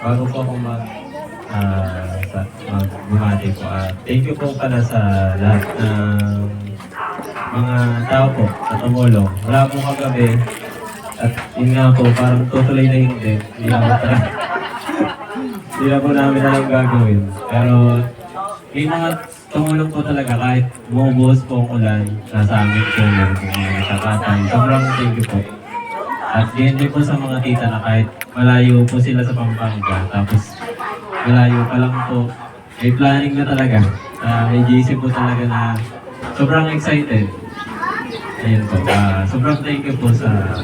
Bago po ako bumati po, thank you po pala sa lahat ng mga tao po sa tumulong. Wala po kagabi at yun nga po, parang tutuloy na hindi. Hindi na po namin alam gagawin. Pero yung mga tumulong po talaga kahit bumubuhos po ang ulan, nasa amin po meron po mga nakakatan. Sobrang thank you po. At ganyan din po sa mga tita na kahit malayo po sila sa Pampanga, tapos malayo pa lang po, may planning na talaga. May GC po talaga na sobrang excited. Ayun po, sobrang thank you po sa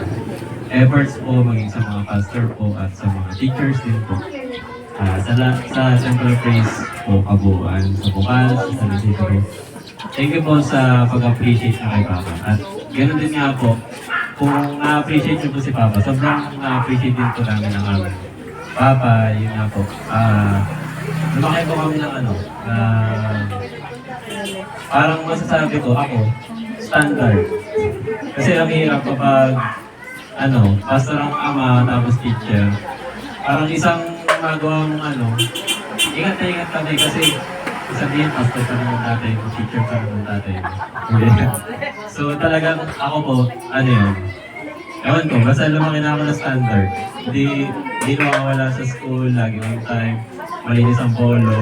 efforts po, maging sa mga pastor po at sa mga teachers din po. Sa Central Praise po, kabuuan, sa Bukal, sa Lisito. Thank you po sa pag-appreciate na kay Papa. At ganoon din nga po, kung na-appreciate niyo po si Papa, sobrang na-appreciate din po namin ang amin. Papa, yun nga po. Lumaki po kami ng parang masasabi ko, ako, standard. Kasi ang hirap kapag, pastor ang ama, tapos teacher. Parang isang magawang, ingat na ingat kami kasi sabihin, pastor pa naman tatay mo, teacher pa naman tatay mo. So talagang ako po, ewan ko, basta lumaki na ako na standard. Hindi nakawala sa school, lagi on time, malinis ang polo.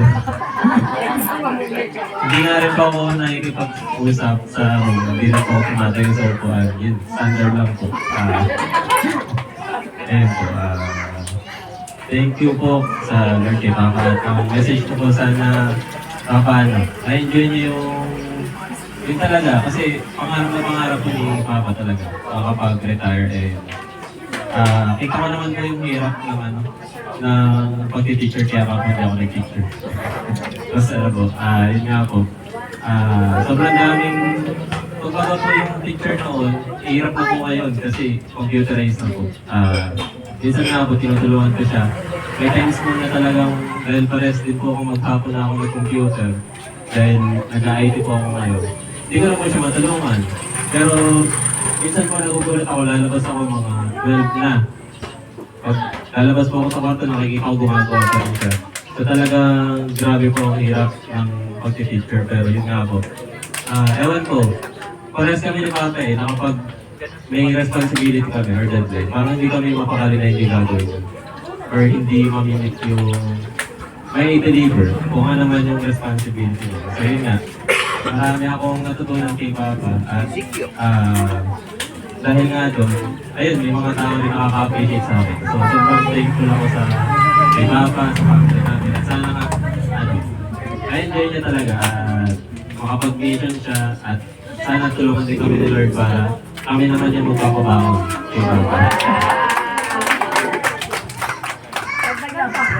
Hindi nga rin po ako nakikipag-usap sa hindi na po kumatayo sa upuan. Yun, standard lang po. Ayun po, thank you po sa Lord kay Papa. At ang message ko po sana, na-enjoy niyo yun talaga. Kasi pangarap po ni Papa talaga. Kapag-retire, kita ko naman po yung hirap ng pag-teacher kaya Papa hindi ako nag-teacher. Tapos yun nga po. Sobrang daming, kung baga po yung teacher noon, hirap na po ngayon kasi computerized na po. Minsan nga po, tinutulungan ko siya. May times po na talagang, dahil pares din po ako maghapon na ako ng computer, dahil nag-IT po ako ngayon. Hindi ko na po siya matulungan. Pero, minsan po nagugulat ako, lalabas ako mga 12 na. Pag lalabas po ako sa kwarto, nakikita ko gumagawa pa rin siya. So talagang grabe po ang hirap ng pag-teacher, pero yun nga po. Ewan ko, pares kami ni Papa na kapag may responsibility kami or deadline, parang hindi kami mapakali na hindi gagawin yun. Or hindi mamimit yung may deliver kung ano naman yung responsibility niya. So yun nga, marami akong natutunan kay Papa at dahil nga doon, ayun, may mga tao rin nakaka-appreciate sa akin. So sobrang thankful ako sa kay Papa, sa family namin. At sana nga, I-enjoy niya talaga at makapag-mission siya at sana tulungan din kami ni Lord para kami naman yung magpapabangon kay Papa.